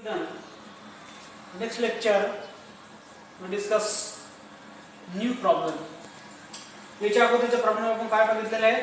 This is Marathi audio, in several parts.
Then next lecture we discuss new problem. याच्या अगोदरच्या प्रॉब्लेम आपण काय बघितलेलं आहे,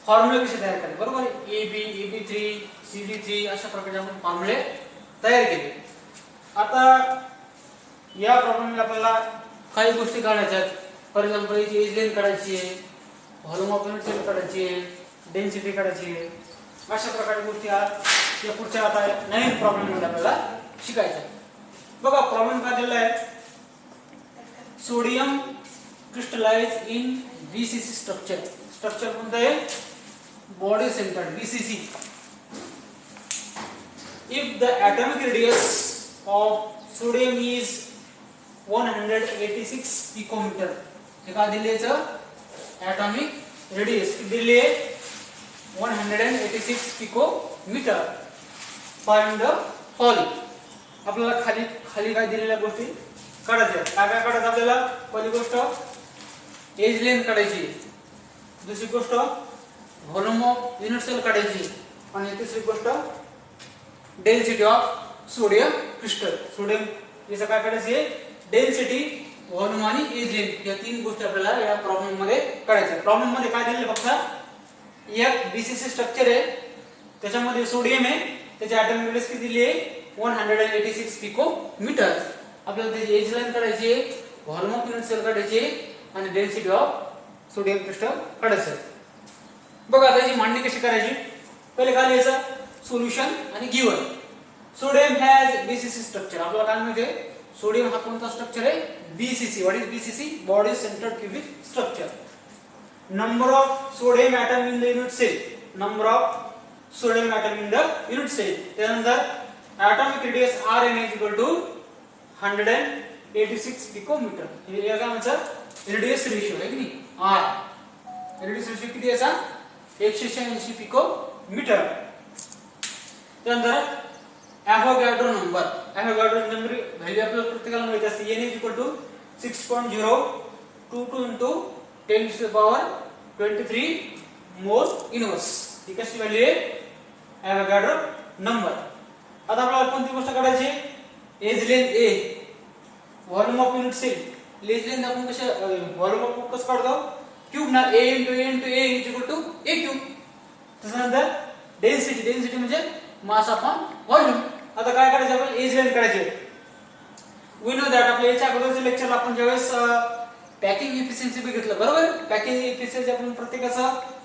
फॉर्म्युला कसे तयार करायचे, बरोबर आहे. AB AB3 CD3 अशा प्रकारचे आपण फॉर्म्युले तयार केले. आता या प्रॉब्लेमला आपल्याला काही गोष्टी काढायच्या आहेत. फॉर एक्झाम्पल याची एज लेंथ काढायची आहे, व्हॉल्यूम ऑफ युनिट सेल काढायची आहे, डेन्सिटी काढायची आहे. अशा प्रकारच्या गोष्टी आज या पुढच्या आता नवीन प्रॉब्लेम मध्ये आपल्याला शिकायच्या. बघा प्रॉब्लेम काय दिलेला आहे, sodium crystallise in BCC structure. Structure कोणतं आहे, body centred BCC. If the atomic radius of sodium is 186 picometer, हे काय दिले याचं atomic radius दिले 186 पिकोमीटर. Find the following. आपल्याला खाली खाली काय दिलेल्या गोष्टी काढायच्या. काय काय काढायचं आपल्याला, पहिली गोष्ट एज लेंथ काढायची, दुसरी गोष्ट व्हॉल्यूम ऑफ युनिट सेल काढायची, आणि तिसरी गोष्ट density of sodium crystal. Sodium याचं काय काढायची आहे, डेन्सिटी, व्हॉल्यूम आणि एज लेंथ या तीन गोष्टी आपल्याला या प्रॉब्लेम मध्ये काढायच्या. प्रॉब्लेम मध्ये काय दिलेलं फक्त एक BCC स्ट्रक्चर आहे, त्याच्यामध्ये सोडियम आहे, त्याची ॲटॉमिक रेडियस किती दिली आहे 186 पिकोमीटर. आपल्याला त्याची एज लेंथ काढायची आहे, व्हॉल्यूम ऑफ युनिट सेल काढायची आहे, आणि डेन्सिटी ऑफ सोडियम क्रिस्टल काढायचं. बघा त्याची मांडणी कशी करायची. पहिले काय लिहायचं, सोल्युशन आणि given. Sodium has BCC structure. आपल्याला काय माहिती आहे, सोडियम हा कोणता स्ट्रक्चर आहे, BCC. What is BCC, body centred cubic structure. Number of sodium atom in the unit cell, number of sodium atom in the unit cell. त्यानंतर atomic radius RN is equal to 186 picometre. हे काय म्हणतात, रेडियस रेशियो आहे की नाही, R. रेडियस रेशियो किती याचा 186 पिकोमीटर. त्यानंतर ॲव्होगाड्रो नंबर. ॲव्होगाड्रो नंबर व्हॅल्यू आपल्याला प्रत्येकाला माहिती असते. N is equal to 6.022 into 10 to the power 23 mole inverse. ही कशी व्हॅल्यू आहे, ॲव्होगाड्रो नंबर. आता आपल्याला कोणती गोष्ट काढायची, edge length A, volume of unit cell. Edge length आपण कशा व्हॉल्यूम ऑफ कसं काढतो, क्यूब ना, A into A into A is equal to A cube. त्यानंतर डेन्सिटी, डेन्सिटी म्हणजे मास अपॉन व्हॉल्यूम. आता काय करायचं, आपण एज लेंथ काढायची. वी नो दॅट आपल्या याच्या अगोदरच्या लेक्चरला आपण ज्यावेळेस पॅकिंग इफिशियन्सी बघितलं, बरोबर. पॅकिंग इफिशियन्सी आपण प्रत्येकाचं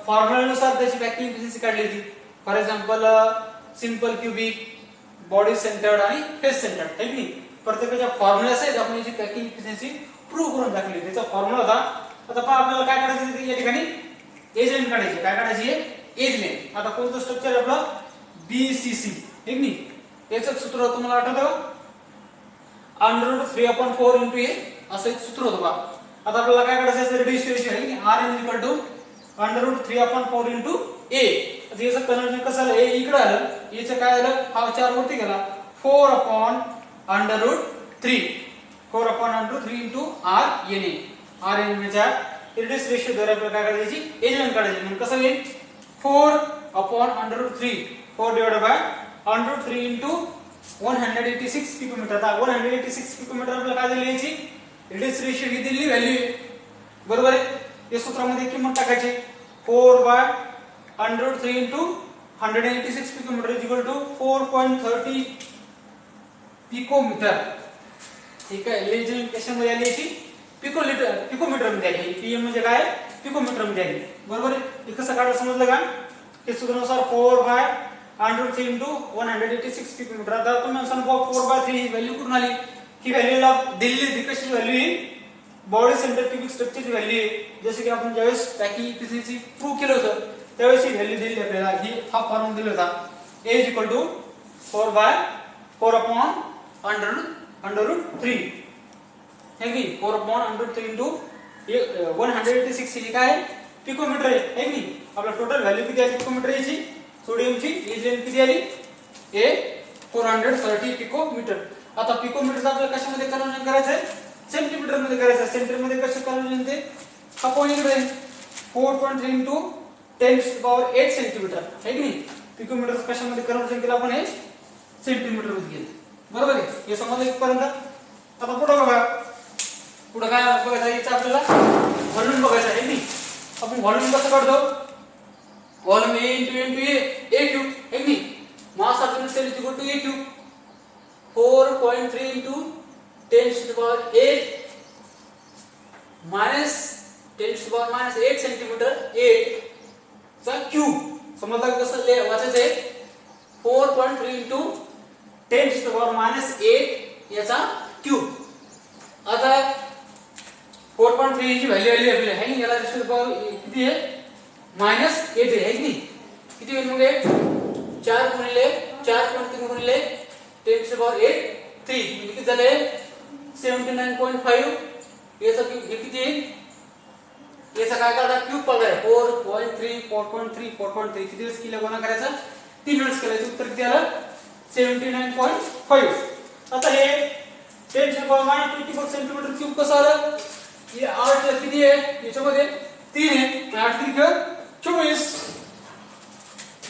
फॉर्म्युलानुसार त्याची पॅकिंग इफिशियन्सी काढली होती. For example simple cubic, body centred आणि फेस सेंटर्ड, है की नाही. प्रत्येकाच्या फॉर्म्युला आहेत, आपण याची पॅकिंग इफिशियन्सी प्रूव्ह करून दाखवली. त्याचा फॉर्म्युला होता. आता पहा आपल्याला काय करायचं, या ठिकाणी एज लेंथ काढायची. काय काढायची आहे, एज लेंथ. आता कोणतं स्ट्रक्चर आहे आपलं, BCC, है की नाही. याचं सूत्र तुम्हाला आठवतं का, √3/4 into A असं एक सूत्र होतं बा. आता आपल्याला काय करायचं आहे, रेडियस रेशियो आहे की नाही, RN is equal to √3/4 into A. आता याचं कन्वर्जन कसं आलं, A इकडे आलं, याचं काय आलं, हा 4 वरती गेला, 4/√3 4/√3 into RNA. RNA radius ratio द्वारे आपल्याला काय करायची, एज लेंथ काढायची. म्हणजे कसं येईल, 4/√3 4 divided by √3 into 186 पिकोमीटर. आता 186 पिकोमीटर आपल्याला काय दिली, याची रेडियस रेशियो ही दिलेली व्हॅल्यू आहे, बरोबर आहे. या सूत्रामध्ये किंमत टाकायची, 4/√3 into 186 picometre is equal to 4.30 picometre. ठीक आहे. एज लेंथ कशामध्ये आली, याची पिकोमीटर मध्ये आली. PM म्हणजे काय, पिकोमीटर मध्ये आली, बरोबर आहे. हे कसं काढलं समजलं का, हे सूत्रानुसार 4/√3 into 186 पिकोमीटर. आता तुम्ही सांगा 4/3 ही व्हॅल्यू कुठून आली, ही व्हॅल्यूला दिलेली होती. कशी व्हॅल्यू ही, बॉडी सेंटर क्यूबिक स्ट्रक्चरची व्हॅल्यू आहे. जसे की आपण ज्यावेळेस पॅकिंग इफिशियन्सी प्रूव्ह केलं होतं त्यावेळेस ही व्हॅल्यू दिली आपल्याला. ही हा फॉर्म्युला दिला होता, A is equal to 4/4/√3, है की 4/√3 into 186 ही काय पिकोमीटर आहे, है की. आपला टोटल व्हॅल्यू किती आली पिकोमीटर याची, सोडियमची एज लेंथ किती आली, A 430 पिकोमीटर. आता पिकोमीटरचं आपल्याला कशामध्ये कन्वर्जन करायचं आहे, सेंटीमीटर मध्ये करायचं. सेंटीमीटर मध्ये कसं कन्वर्जन, ते हा पॉईंट इकडे 4.3 into 10 to the power 8 centimetre, है की नाही. पिकोमीटर कशामध्ये कन्वर्जन केलं आपण हे सेंटीमीटर मध्ये गेलं. बरोबर आहे. हे समजलं इथपर्यंत. आता पुढे बघा. पुढे काय बघायचं याचं आपल्याला व्हॉल्यूम बघायचं आहे नाही. आपण व्हॉल्यूम कसं काढतो? Volume A into A into A cube है नहीं. Mass of unit cell is equal to A cube. 4.3 into 10 to the power 8 minus 10 to the power minus 8 centimetre 8 चा क्यूब. समजलं कसं वाचायचं आहे? 4.3 into 10 to the power minus 8 याचा क्यूब. आता 4.3 ची व्हॅल्यू आली आपल्याला है नाही. याला टू द पॉवर किती आहे? -8 आहे की नाही. किती होईल मग 4 गुणिले 4.3 गुणिले 10 to the power 8 3 म्हणजे किती झाले 79.5. याचा हे किती आहे? याचा काय काढा? क्यूब काढा. 4.3 4.3 4.3 किती वेळेस केला गुणा करायचा? 3 वेळेस केल्याचे उत्तर किती आलं? 79.5. आता हे 10 to the power -24 centimetre cube कसं आलं? हे 8 ला किती आहे? याच्यामध्ये 3 आहे. 8 3 24.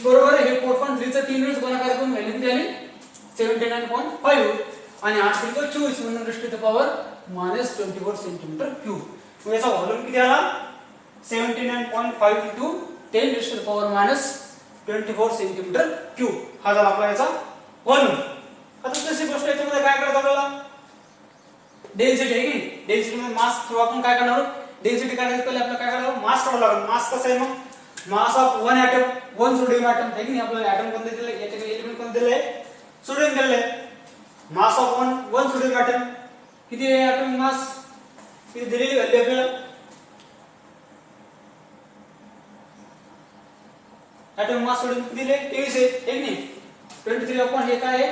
बरोबर आहे. हे 4.3 चा 3 वेळेस गुणाकार करून व्हॅल्यू किती आली? 79.5 आणि 8 3 24 म्हणून raised to the power -24 centimetre cube. मग याचा व्हॉल्यूम किती आला? 79.5 into 10 raised to the power -24 centimetre cube. हा झाला आपला याचा व्हॉल्यूम. आता दुसरी गोष्ट याच्यामध्ये काय करायचं आपल्याला? डेन्सिटी आहे की डेन्सिटी मध्ये मास किंवा आपण काय करणार? डेन्सिटी काढायची पहिले आपल्याला काय करावं? मास काढावं लागेल. मास कसं आहे मग? Mass of one atom, one sodium atom आहे की नाही. आपल्याला एटम कोणते दिले? याचे एलिमेंट कोणते दिले? सोडियम दिले. Mass of one sodium atom किती आहे? एटॉमिक मास किती दिलेली व्हॅल्यू आपल्याला? एटॉमिक मास सोडियम किती दिले? 23 आहे की नाही. 23 अपॉन हे काय आहे?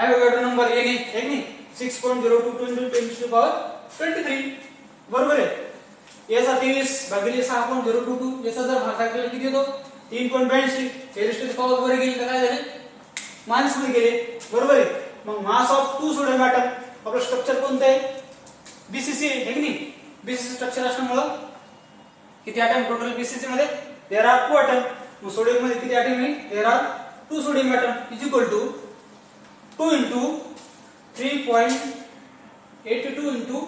एवोगॅड्रो नंबर आहे की नाही. 6.02 × 10 to the power 23. बरोबर आहे. याचा 23 भागिले 6.022 याचा जर भागाकार केला किती येतो? 3.82. हे रेस्ट टू द पॉवर वर गेले तर काय झाले? मायनस मध्ये गेले. बरोबर आहे. मग मास ऑफ 2 सोडियम एटम आपलं स्ट्रक्चर कोणतं आहे? बीसीसी आहे की नाही. बीसीसी स्ट्रक्चर असल्यामुळे किती एटम टोटल बीसीसी मध्ये? There are 2 atom. मग सोडियम मध्ये किती एटम आहे? There are 2 sodium atom is equal to 2 into 3.82 into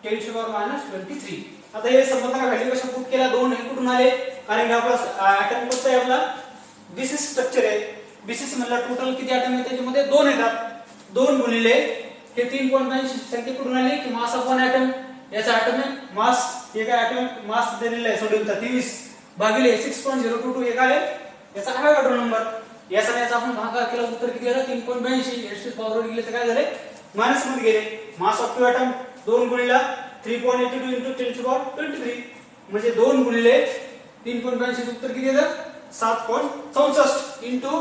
10 to the power -23. आता हे समजलं का व्हॅल्यू कशा पुट केल्या? 2 हे कुठून आले? कारण आपला एटम कोणता आहे? आपला बीसीसी स्ट्रक्चर आहे. बीसीसी म्हणला टोटल किती एटम आहे? त्याच्यामध्ये 2 येतात. 2 गुणिले हे 3.82 संख्या कुठून आली? की मास ऑफ वन एटम. याचा एटॉमिक मास हे काय एटॉमिक मास दिलेला आहे सोडियमचा 23 भागिले 6.022 हे काय आहे? याचा एवोगॅड्रो नंबर. याचा आपण भागाकार केला उत्तर किती आलं? 3.82. रेस्ट पॉवर वर गेले तर काय झाले? मायनस मध्ये गेले. मास ऑफ 2 एटम 2 गुणिले 3.82 into 10 to the power 23 म्हणजे 2 गुणिले 3.82 उत्तर किती येतं? 7.64 into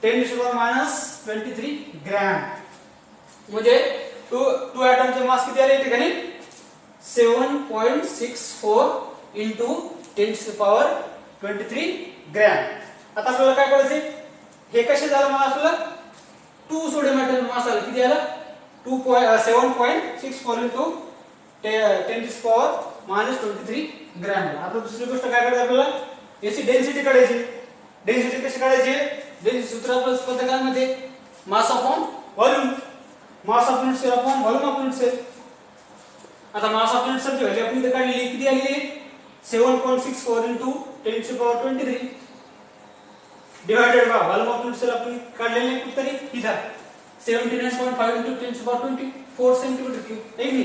10 to the power -23 gram. म्हणजे 2 एटमचे मास किती आले? ठिकाणी 7.64 into 10 to the power 23 gram. आता आपल्याला काय करायचं? हे कसे झालं? मला आपल्याला 2 सोडियम एटम मास आला किती आला? 7.64 into 10 to the power -23 gram. आता दुसरी गोष्ट काय करायची आपल्याला? याची डेन्सिटी काढायची. डेन्सिटी कशी काढायची? डेन्सिटी सूत्र आपल्या पद्धतीमध्ये mass upon volume. Mass of unit cell upon volume of unit cell. आता मास ऑफ युनिट सेलची व्हॅल्यू आपण इथे काढलेली किती आली? 7.64 into 10 to the power 23 divided by volume of unit cell आपण काढलेली कुठतरी इथं 79.5 into 10 to the power 24 centimetre cube आहे की.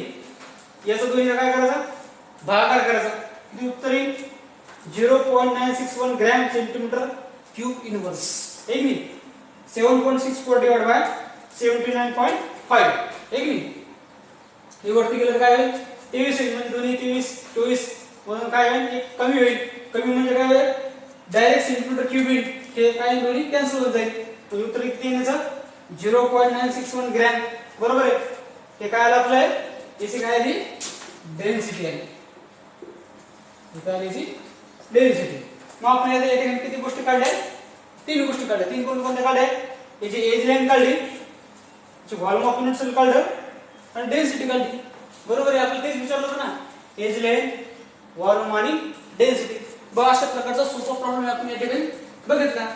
याचा दोन्ही काय करायचा? भागाकार करायचा. किती उत्तर येईल? 0.961 ग्रॅम सेंटीमीटर क्यूब इनवर्स आहे की. 7.64 डिवाइड बाय 79.5 आहे की. हे वरती गेलं तर काय होईल? 23 होईल. म्हणजे दोन्ही 23 म्हणून काय होईल? एक कमी होईल. कमी म्हणजे काय होईल? डायरेक्ट सेंटीमीटर क्यूब येईल. हे काय दोन्ही कॅन्सल होत जाईल. तर उत्तर किती येण्याचं? 0.961 ग्रॅम. बरोबर आहे. हे काय आलं आपलं? याची काय आली? डेन्सिटी आहे. डेन्सिटी. मग आपण या ठिकाणी किती गोष्टी काढल्या? 3 गोष्टी काढल्या. 3 कोणत्या काढल्या? याची एज लेंथ काढली, याची व्हॉल्यूम ऑफ युनिट सेल काढलं आणि डेन्सिटी काढली. बरोबर आहे. आपल्याला तेच विचारलं होतं ना, एज लेंथ, व्हॉल्यूम आणि डेन्सिटी. बघा अशा प्रकारचा सोपा प्रॉब्लेम आपण या ठिकाणी बघितला.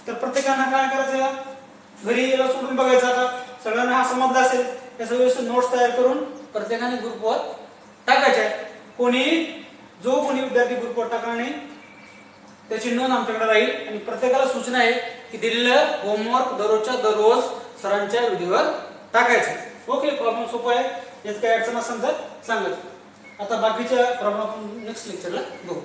तर प्रत्येकानं काय करायचं, घरी याला सोडून बघायचं. आता सगळ्यांना हा समजला असेल, त्याचं व्यवस्थित नोट्स तयार करून प्रत्येकाने ग्रुपवर टाकायचे आहे. जो कोणी विद्यार्थी ग्रुपवर टाकणार नाही त्याची नोंद आमच्याकडे राहील. आणि प्रत्येकाला सूचना आहे की दिलेलं होमवर्क दररोजच्या दररोज सरांच्या व्हिडिओवर टाकायचं. ओके, प्रॉब्लेम सोपं आहे, यात काही अडचण असेल तर सांगायचं. आता बाकीच्या प्रॉब्लेम आपण नेक्स्ट लेक्चरला बघू.